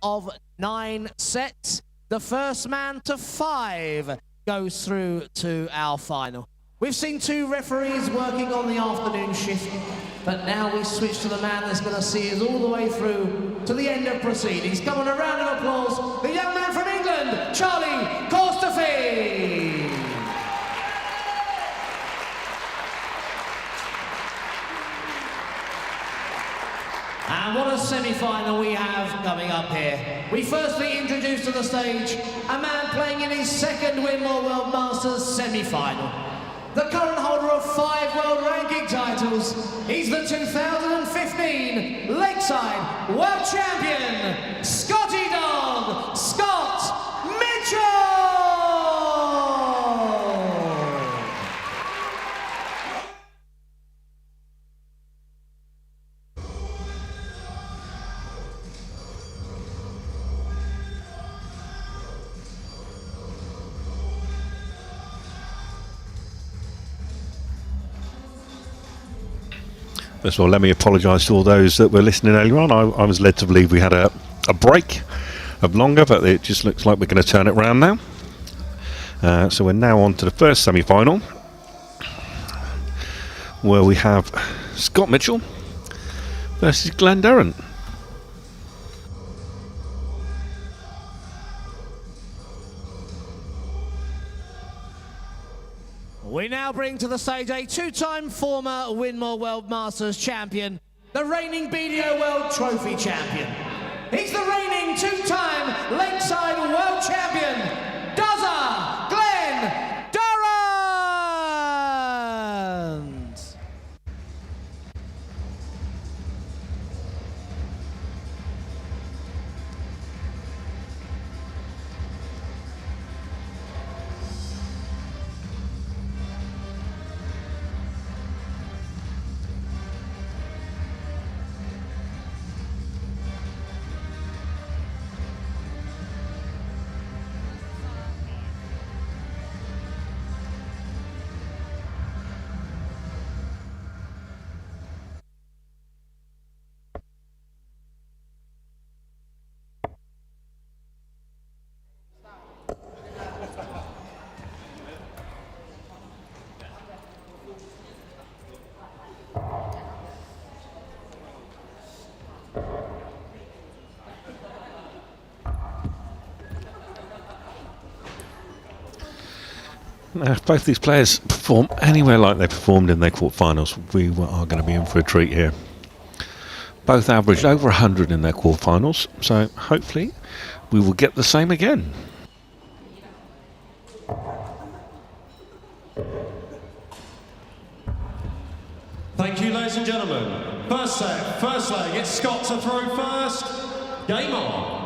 of 9 sets. The first man to 5 goes through to our final. We've seen 2 referees working on the afternoon shift, but now we switch to the man that's going to see us all the way through to the end of proceedings. Come on, a round of applause, the young man from England, Charlie Corstafi. And what a semi-final we have coming up here. We firstly introduce to the stage a man playing in his 2nd Winmore World Masters semi-final. The current holder of 5 world ranking titles, he's the 2015 Lakeside World Champion, Scotty Dog, Scott Mitchell! First of all, let me apologise to all those that were listening earlier on. I was led to believe we had a break of longer, but it just looks like we're going to turn it around now. So we're now on to the first semi-final, where we have Scott Mitchell versus Glenn Durrant. We now bring to the stage a 2-time former Winmore World Masters champion, the reigning BDO World Trophy champion. He's the reigning 2-time Lakeside World Champion, Dozer Glenn Durrant. Now, if both these players perform anywhere like they performed in their quarterfinals, we are going to be in for a treat here. Both averaged over 100 in their quarterfinals, so hopefully we will get the same again. Thank you, ladies and gentlemen. First set, first leg, it's Scott to throw first. Game on.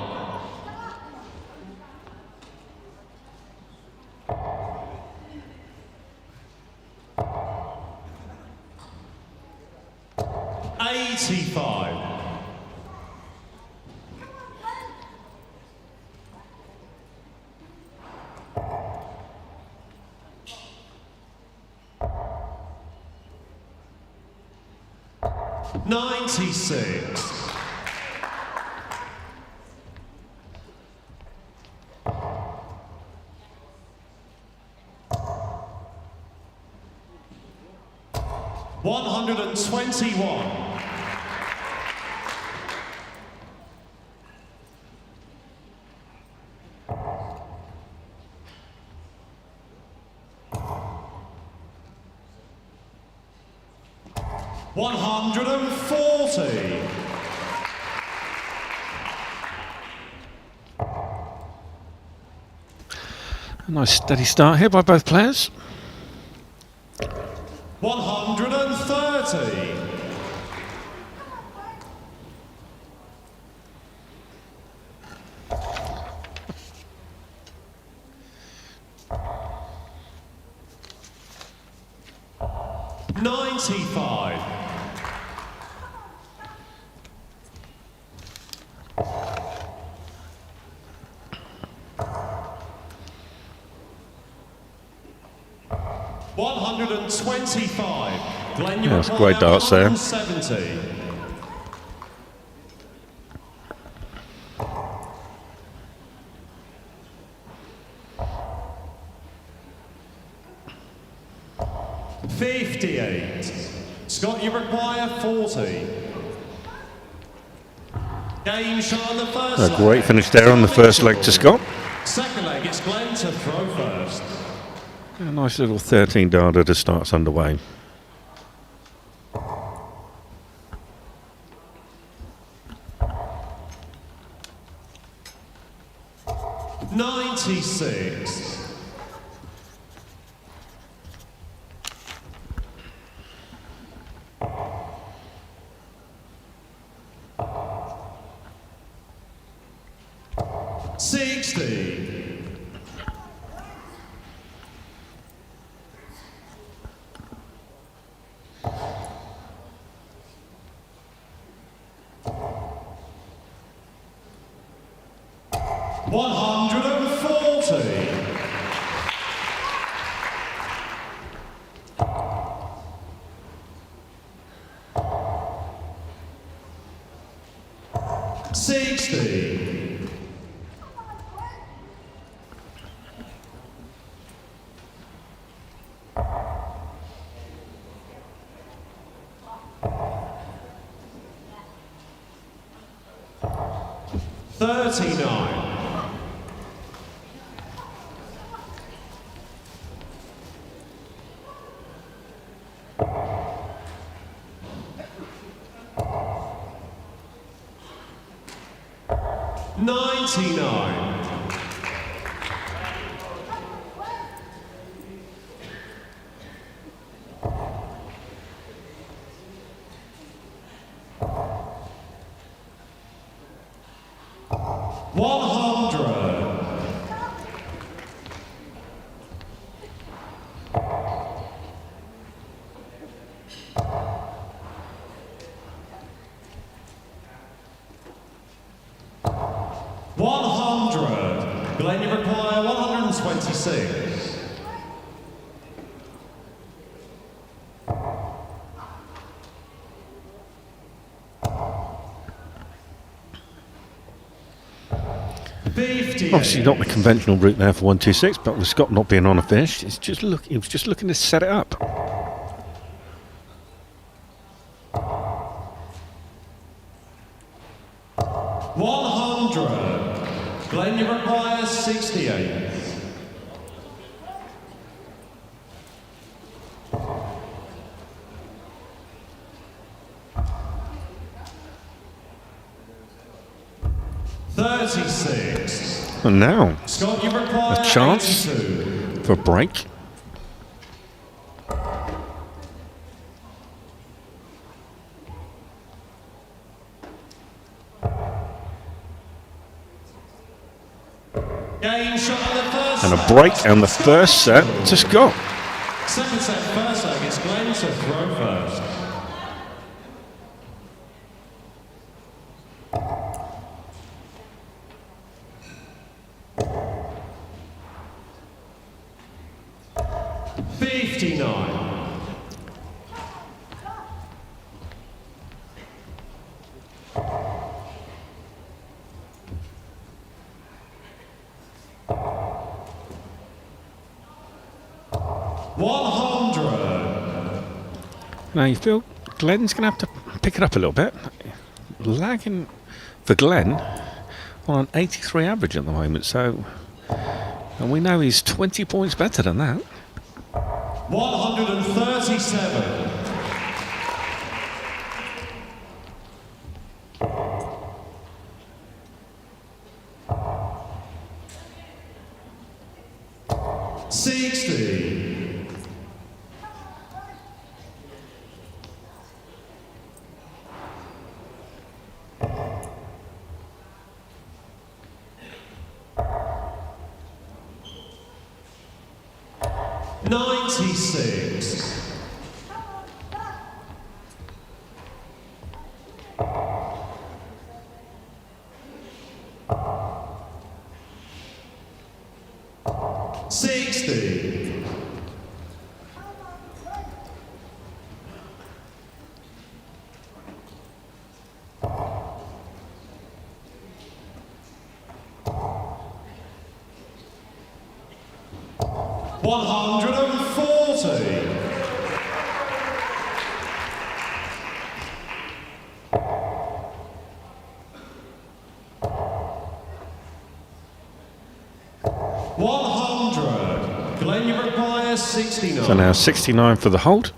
$96. $121. $140. A nice steady start here by both players. 130. $95. $125. Glenn, you that's great darts there. 170. 58. Scott, you require 40. Game shot on the first A leg. great finish there on the first leg to Scott. Second leg, it's Glenn to throw first. A nice little 13-darder to starts underway. $96. $60. $140. $60. $39. $99. $100. $100. Glenn, you require 126. Obviously not the conventional route there for 126, but with Scott not being on a finish, he was just looking to set it up. $100. Glenn, you require 68. $36. And now, Scott, you require a chance 82. for a break. Game shot on the first And a leg. break and the first set to Scott. Second set, first leg, it's Glenn to throw first. $59. $100. Now you feel Glenn's going to have to pick it up a little bit. Lagging for Glenn on an 83 average at the moment, and we know he's 20 points better than that. 137. $60. $96. $60. $140. 100. Glenn, you require 69. So now 69 for the hold.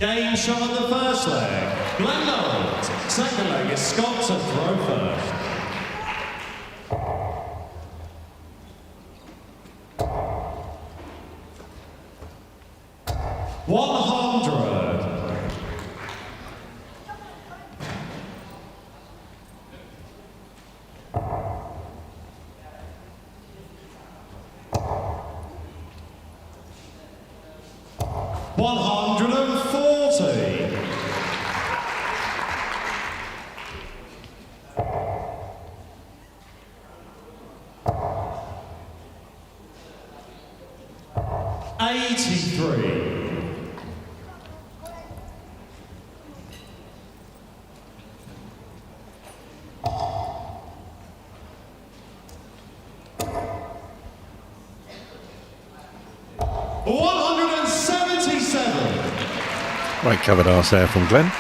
Game shot on the first leg. Glenn Durrant. Second leg is Scott to throw first. Great covered arse there from Glenn.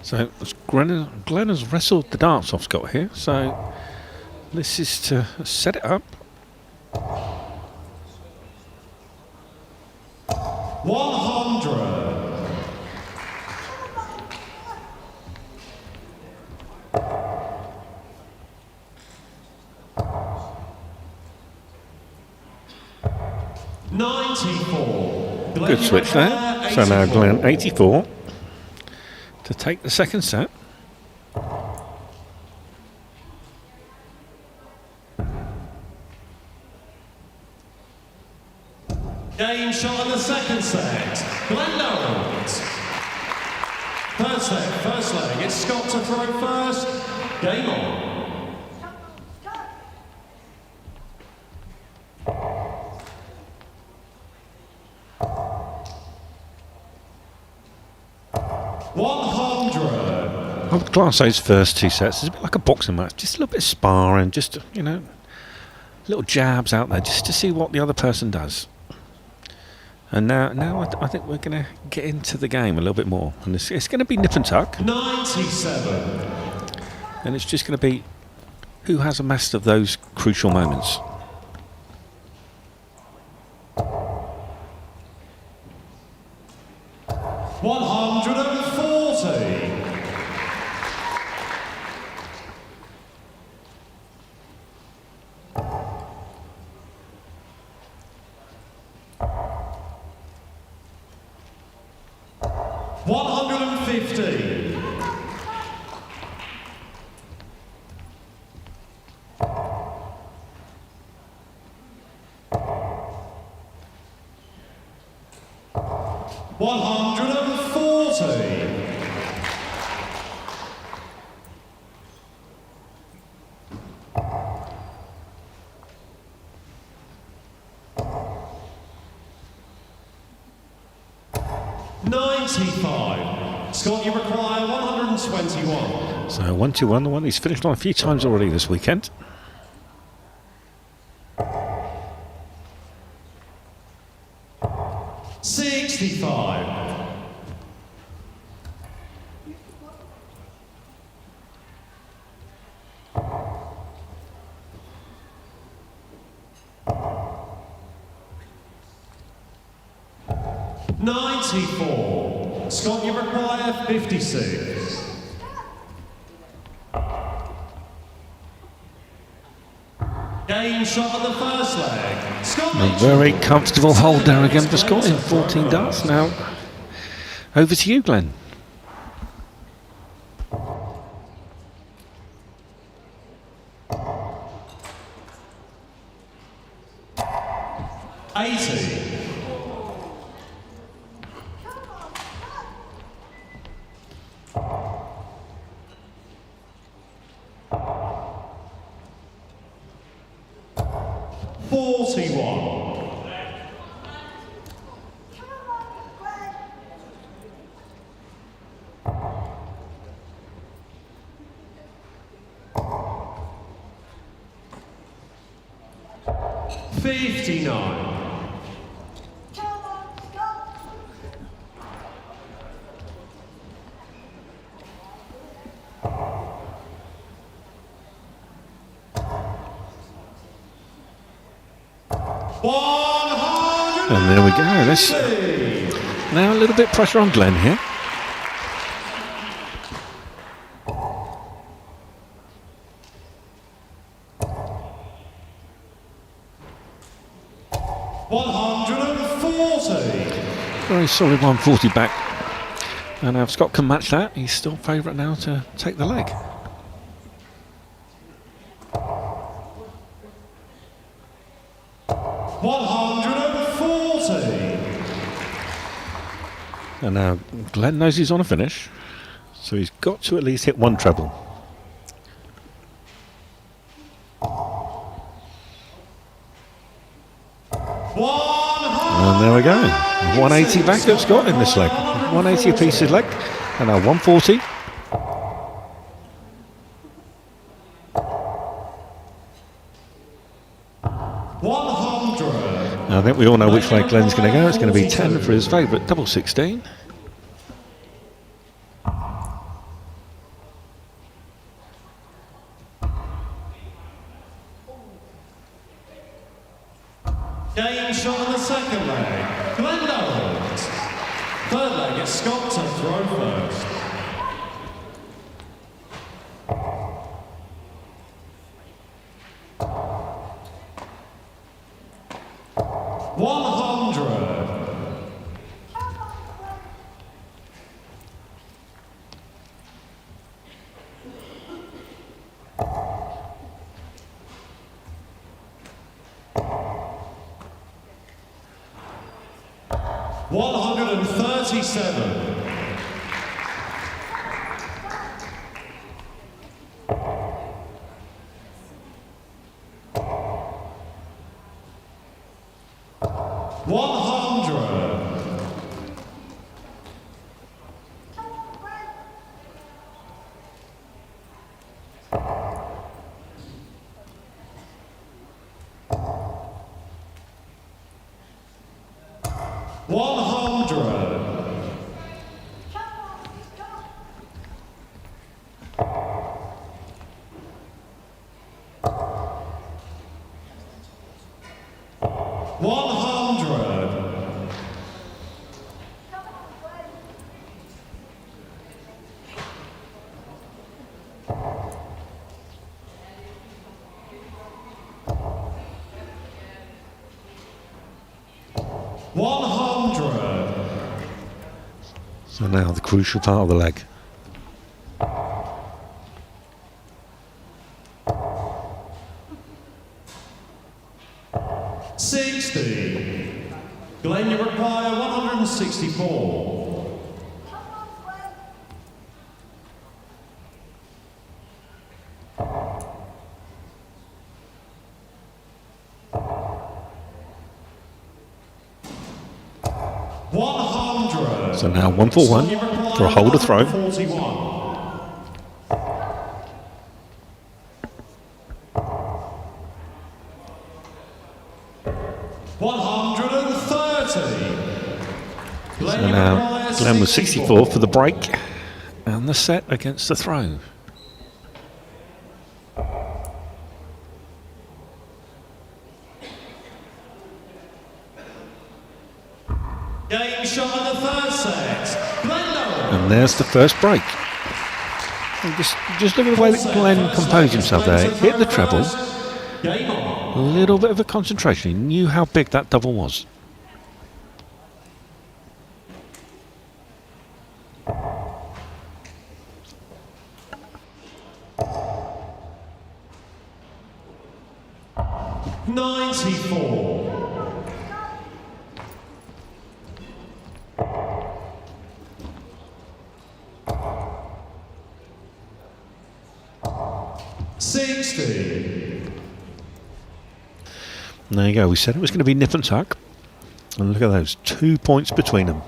So Glenn has wrestled the darts off Scott here, so this is to set it up. 100. Good switch there. So now Glenn 84 to take the second set. Game shot in the second set. Glenn Durrant. Third set, first leg. It's Scott to throw first. Game on. I would class those first two sets as a bit like a boxing match, just a little bit of sparring, just, you know, little jabs out there just to see what the other person does. And now I think we're going to get into the game a little bit more, and it's going to be nip and tuck. 97. And it's just going to be who has amassed of those crucial moments. Scott, you require 121. So 1-2-1, the one he's finished on a few times already this weekend. Scott, you require 56. Game shot on the first leg. Scott, a very comfortable hold there again for Scott in 14 darts. Now, over to you, Glenn. 59. And there we go. Let's now a little bit pressure on Glenn here. Very solid 140 back. And if Scott can match that, he's still favourite now to take the leg. And now Glenn knows he's on a finish, so he's got to at least hit one treble. And there we go. 180 back at Scott in this leg. 180 a piece his leg. And now 140. I think we all know which way Glenn's going to go. It's going to be 10 for his favourite, double 16. Game shot on the second leg. Glenn Durrant. Third leg, it's Scott to throw first. So now the crucial part of the leg. Glenn, you require 164. So now 141 for a hold of throw. 130. So now Glenn was 64 for the break and the set against the throw. Game shot in the third set. And there's the first break. And just look at the way that Glenn composed himself there. Hit the treble. A little bit of a concentration. He knew how big that double was. And there you go. We said it was going to be nip and tuck. And look at those. 2 points between them.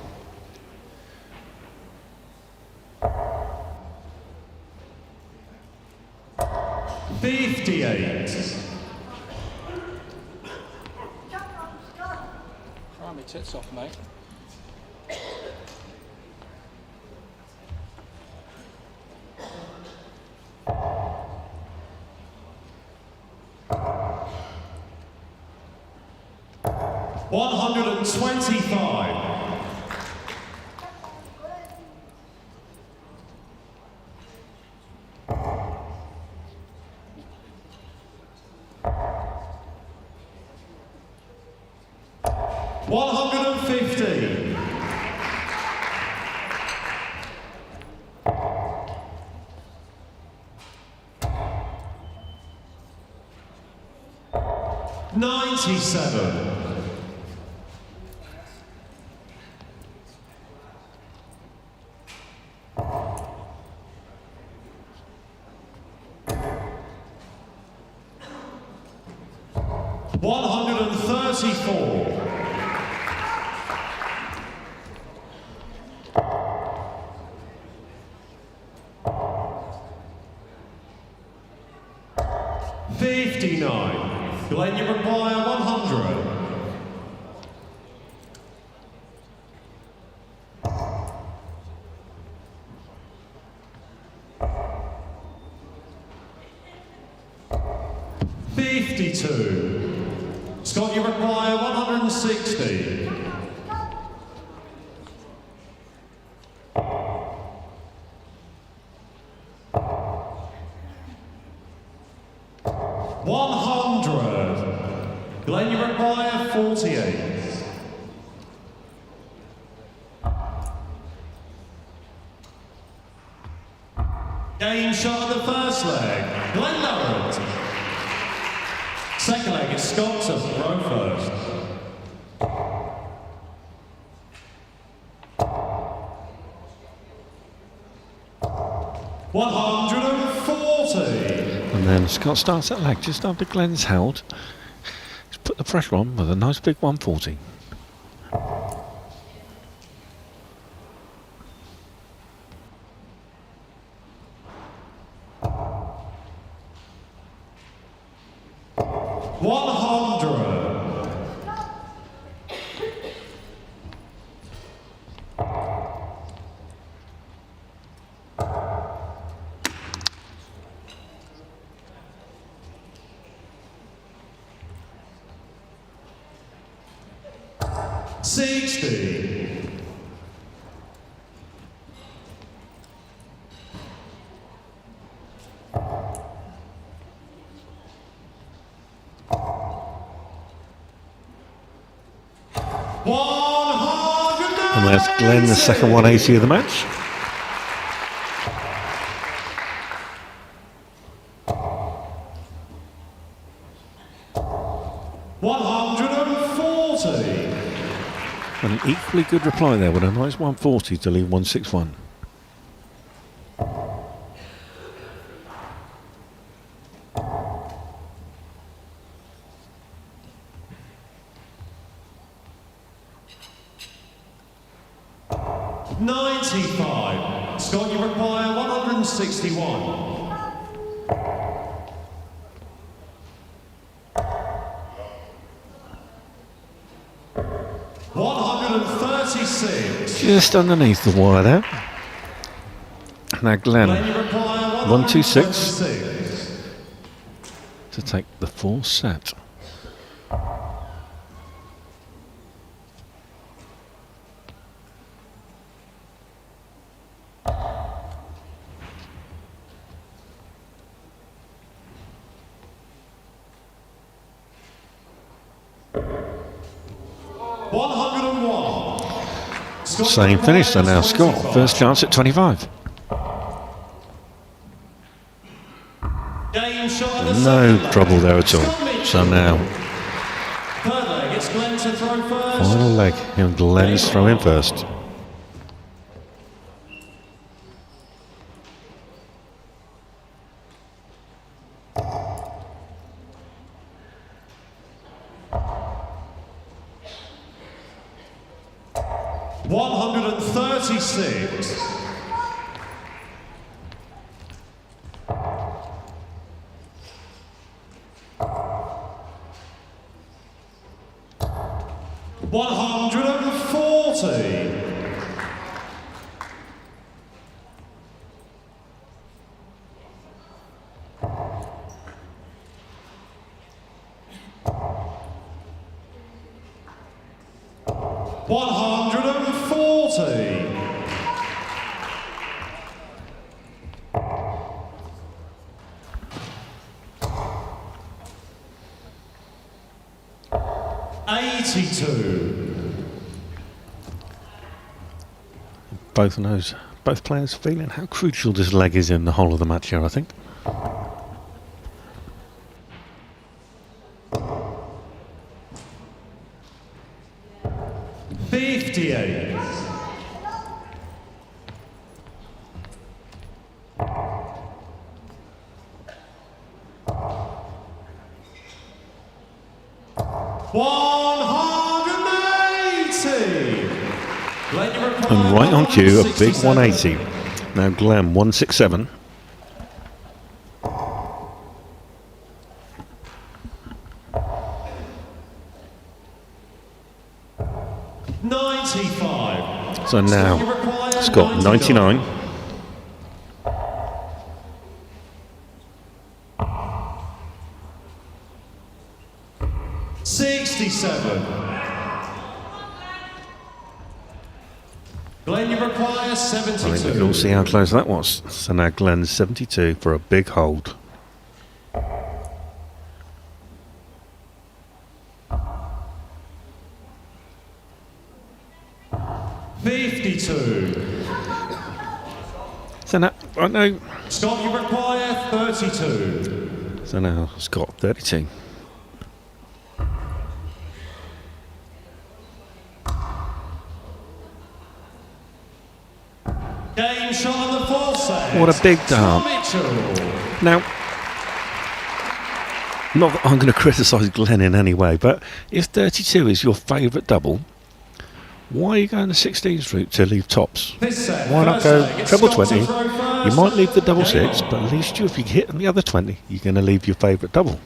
tits off, mate. $125. $150. $97. $134. $59. Glenn, you require 100. $52. Scott, you require 160. $100. Glenn, you require 48. Game shot of the first leg. Glenn Durrant. Second leg is Scott to throw first. $140. And then Scott starts that leg just after Glenn's held. He's put the pressure on with a nice big 140. $60. And there's Glenn, the second 180 of the match. $140. And an equally good reply there with a nice 140 to leave 161. $95. Scott, you require 161. $136. Just underneath the wire there. Now Glenn, Glenn, you require 126 126. to take the full set. Same finish, so now Scott, first chance at 25. No trouble there at all. So now, Third leg, it's Glenn to throw first. final leg, and Glenn's throwing first. $136. 140. Both players feeling how crucial this leg is in the whole of the match here, I think. And right on cue, a big 180. Now Glenn, 167. So now Scott, 99. Glenn, you require 72. I think we'll see how close that was. So now Glenn's 72 for a big hold. So now, I know. Scott, you require 32. So now Scott, 32. Game shot on the fourth set. What a big dart. Now, not that I'm going to criticise Glenn in any way, but if 32 is your favourite double, why are you going the 16s route to leave tops? Why not go treble 20? You might leave the double 6, but at least if you hit the other 20, you're going to leave your favourite double.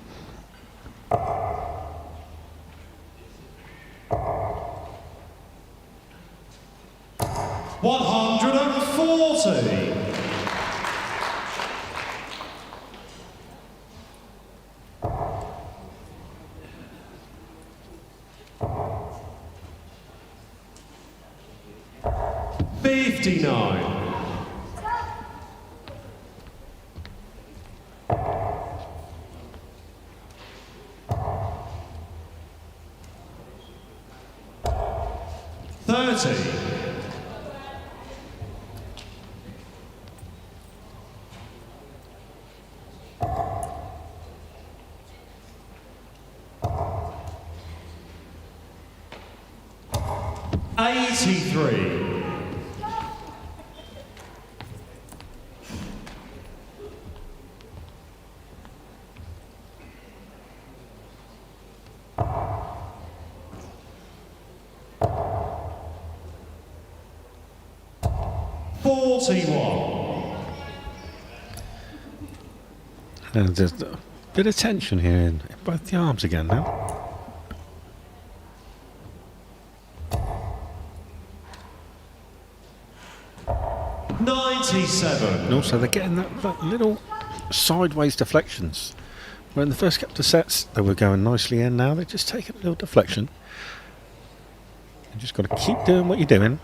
And there's a bit of tension here in both the arms again now. And also they're getting that little sideways deflections. Where in the first couple of sets they were going nicely in, now they're just taking a little deflection. You just got to keep doing what you're doing.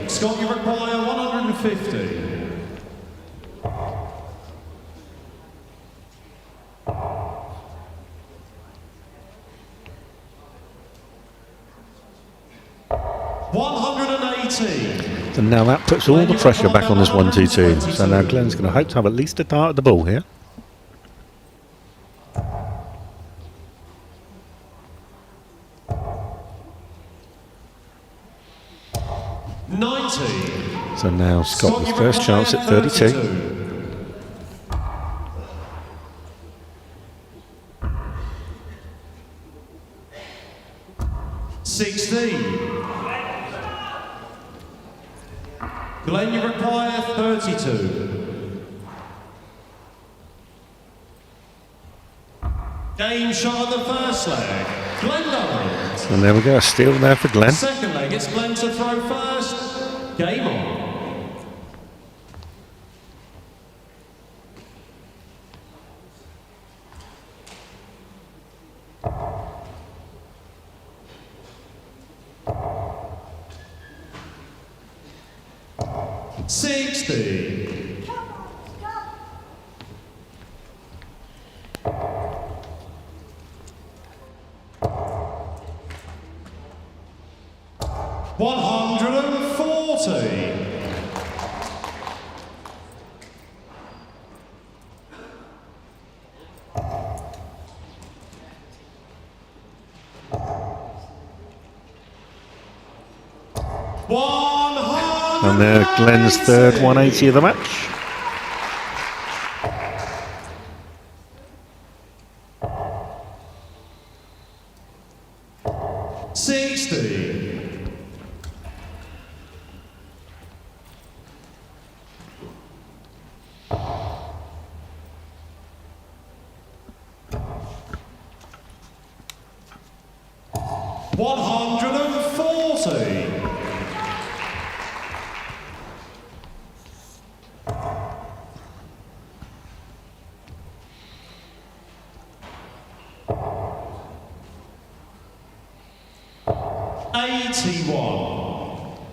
Scott, you require 150. And now that puts all the pressure back on this 1-2-2. So now Glenn's going to hope to have at least a dart at the ball here. So now Scott with first chance at 32. 16. Glenn, you require 32. Game shot on the first leg. Glenn Durrant. And there we go, steal there for Glenn. Second leg, it's Glenn to throw first. Game on. And there, Glenn's third 180 of the match.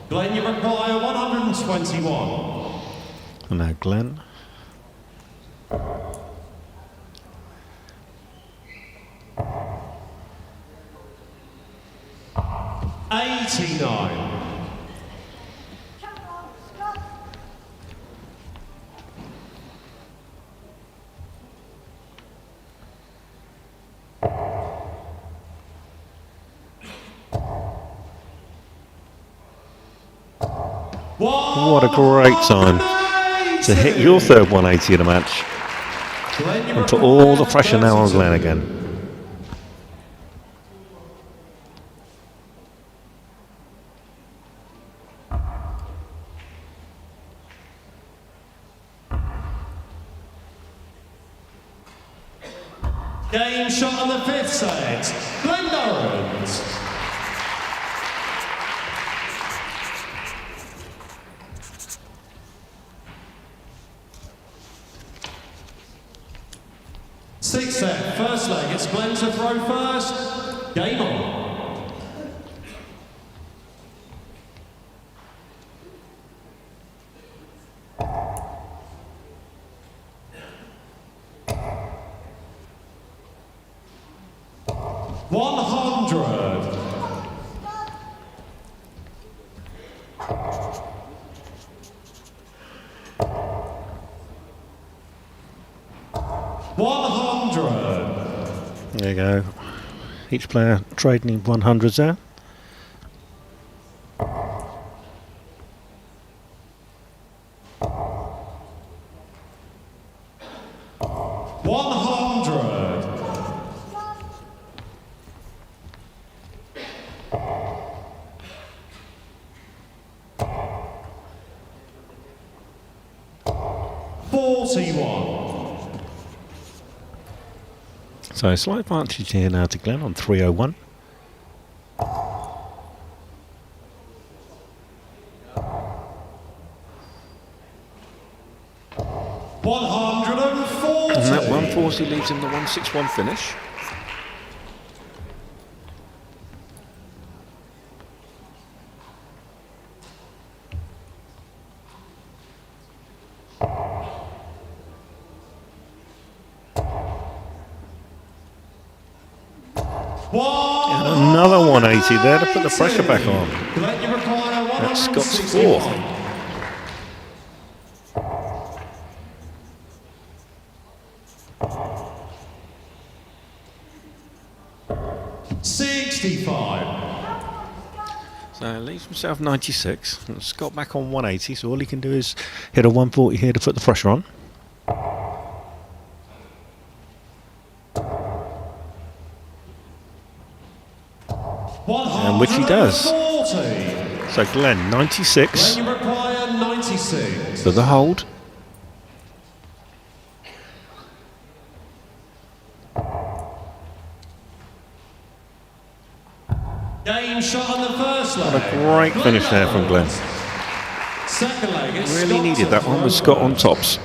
Glenn, you require 121. And now Glenn. What a great time to hit your third 180 in a match and put all the pressure now on Glenn again. Game shot on the fifth set. Glenn Durrant. Sixth set, first leg, it's Glenn to throw first. Game on. There you go. Each player trading 100s there. So slight advantage here now to Glenn on 301. And that 140 leaves him the 161 finish. And another 180 there to put the pressure back on. That's Scott's fourth. So leaves himself 96. And Scott back on 180, so all he can do is hit a 140 here to put the pressure on. And which he does. 140. So Glenn, 96 Then you require 96. for the hold. Game shot on the first leg. What a great finish there from Glenn. Second leg, it's Really Scott needed to that one throw with Scott on first. tops.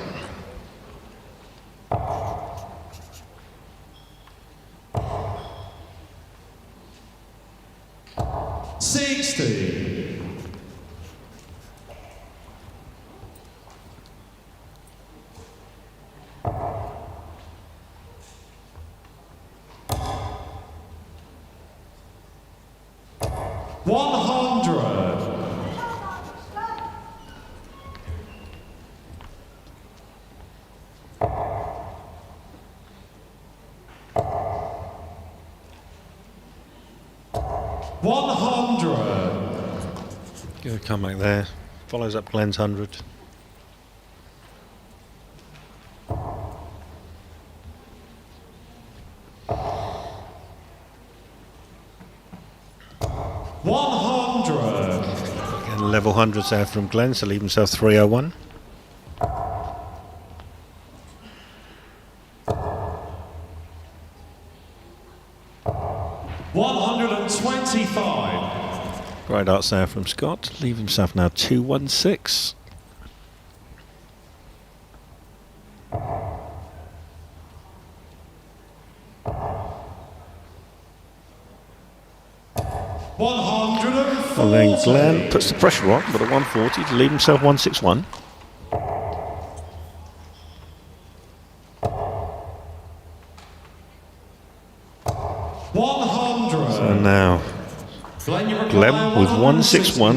Good comeback there. Follows up Glenn's 100. Again, level hundreds there from Glenn, so leave himself 301. Great darts there from Scott. Leave himself now 216. Well, then Glenn puts the pressure on, but at 140 to leave himself 161. So now Glenn with 161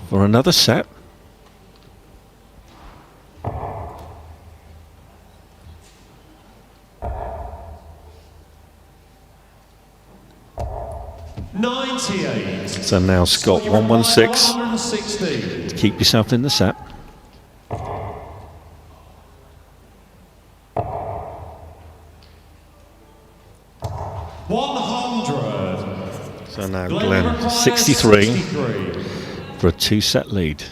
for another set. So now Scott 116 to keep yourself in the set. So now Glenn 63 for a 2-set lead.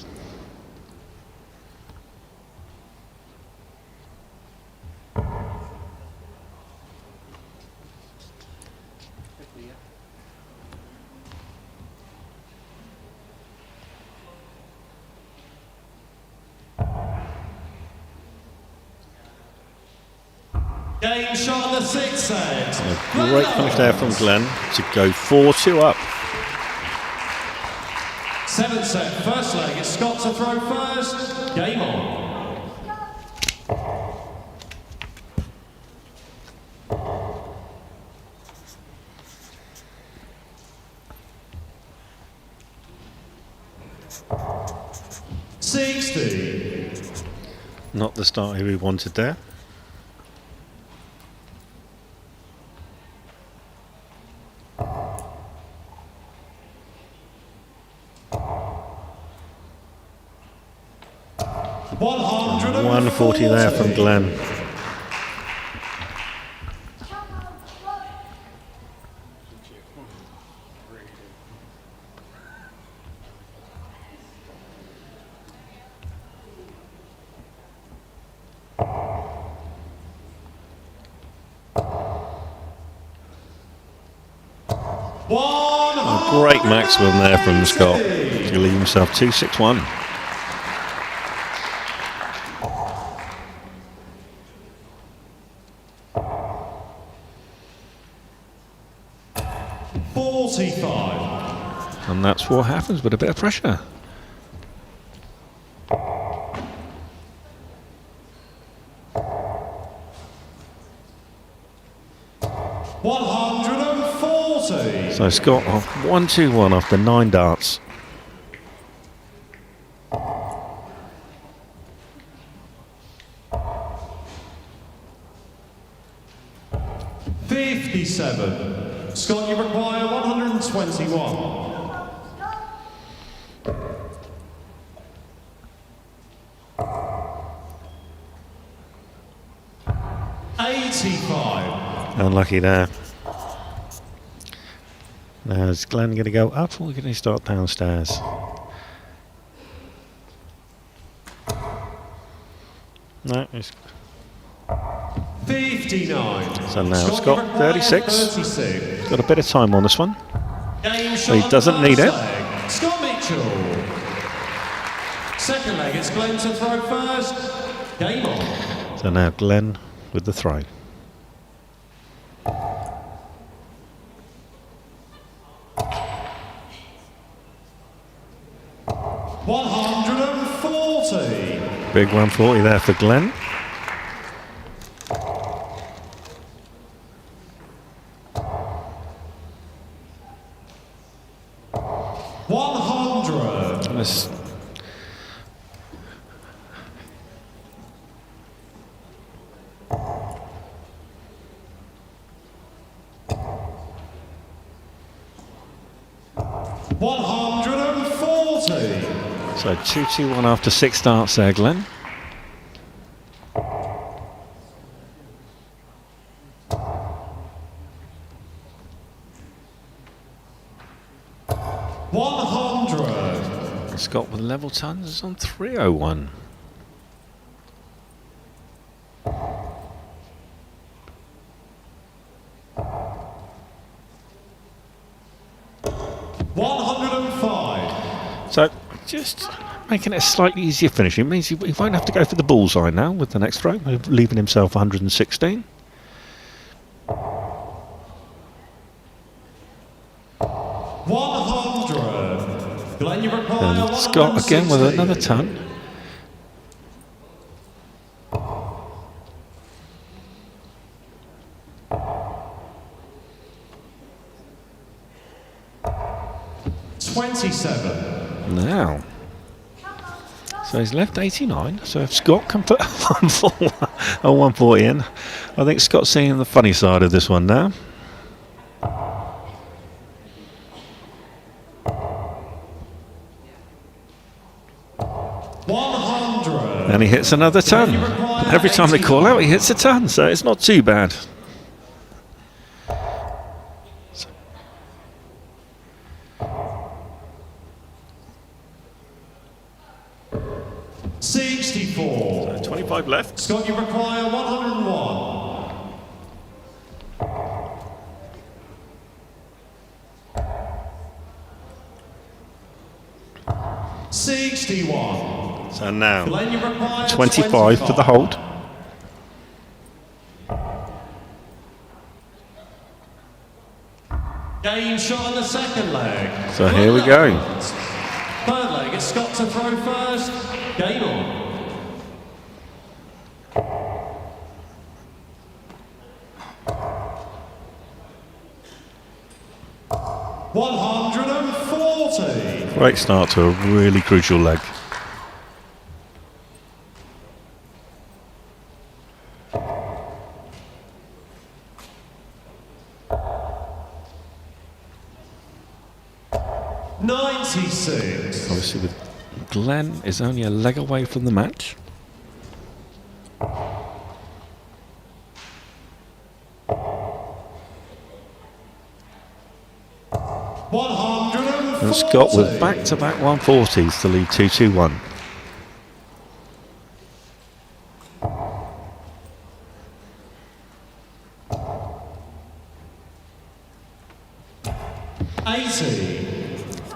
Game shot on the 6th set. A great finish there from Glenn to go 4-2 up. 7th set, first leg. It's Scott to throw first. Game on. Not the start we wanted there. And 140 there from Glenn. A great maximum there from Scott to leave himself 261. And that's what happens with a bit of pressure. So Scott off 121 after 9 darts. Scott, you require 121. $85. Unlucky there. Now is Glenn going to go up or going to start downstairs? No, it's 59. so now Scott 36. 36. Got a bit of time on this one. Game He shot doesn't first need it. leg, Scott Mitchell. Second leg, it's Glenn to throw first. Game on. So now Glenn with the throw. 140. Big 140 there for Glenn. Let's 140. so 2-2-1 after 6 starts there, Glenn. Scott with level tons is on 301. So just making it a slightly easier finish. It means he won't have to go for the bullseye now with the next throw, leaving himself 116. And Scott again with another ton. Now, so he's left 89. So if Scott can put a 140 in, I think Scott's seeing the funny side of this one now. And he hits another ton. Every time they call out, he hits a ton, so it's not too bad. 64. So 25 left. Scott, you require 101. So now 25 for the hold. Game shot on the second leg. So here we go. Third leg, it's Scott to throw first. Game on. 140. Great start to a really crucial leg. Obviously, with Glenn is only a leg away from the match. And Scott with back-to-back 140s to lead 2-2-1.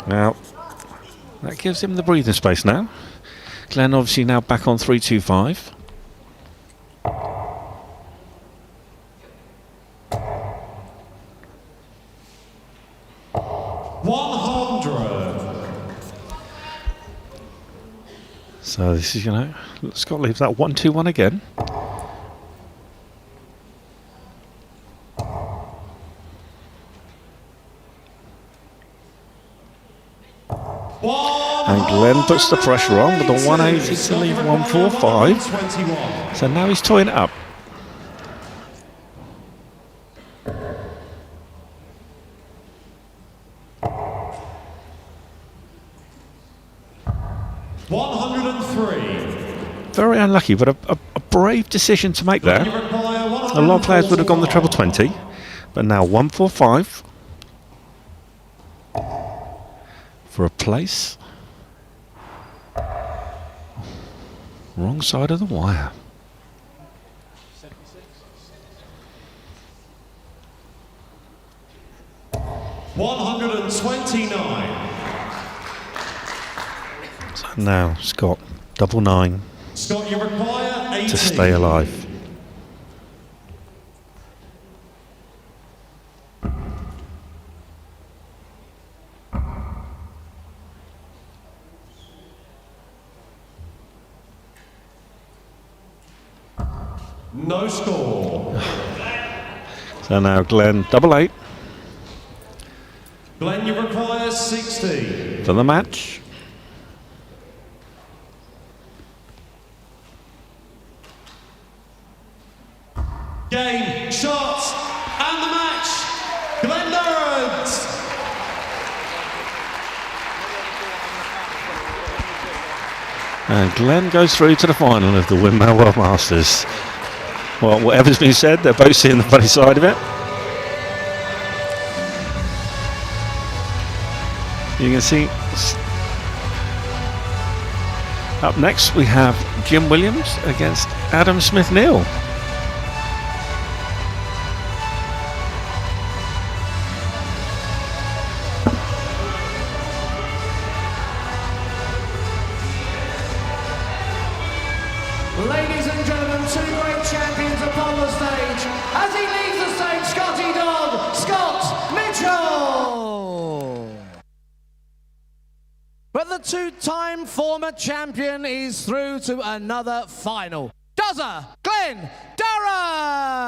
Now, that gives him the breathing space now. Glenn obviously now back on 325. So this is, Scott leaves that 1-2-1 again. And Glenn puts the pressure on with the 180 to leave 145. So now he's toying it up. Very unlucky, but a brave decision to make there. A lot of players would have gone the treble 20, but now 145. for a place. Wrong side of the wire. $129. So now, Scott, double 9 Scott, you require 18. to stay alive. No score. So now, Glenn, double 8 Glenn, you require 60. for the match. Game, shots, and the match. Glenn Durrant. And Glenn goes through to the final of the Windmill World Masters. Well, whatever's been said, they're both seeing the funny side of it. You can see. Up next, we have Jim Williams against Adam Smith-Neal. Ladies and gentlemen, two great champions upon the stage. As he leaves the stage, Scotty Dog, Scott Mitchell. But the two-time former champion is through to another final. Dozer Glenn Durrant.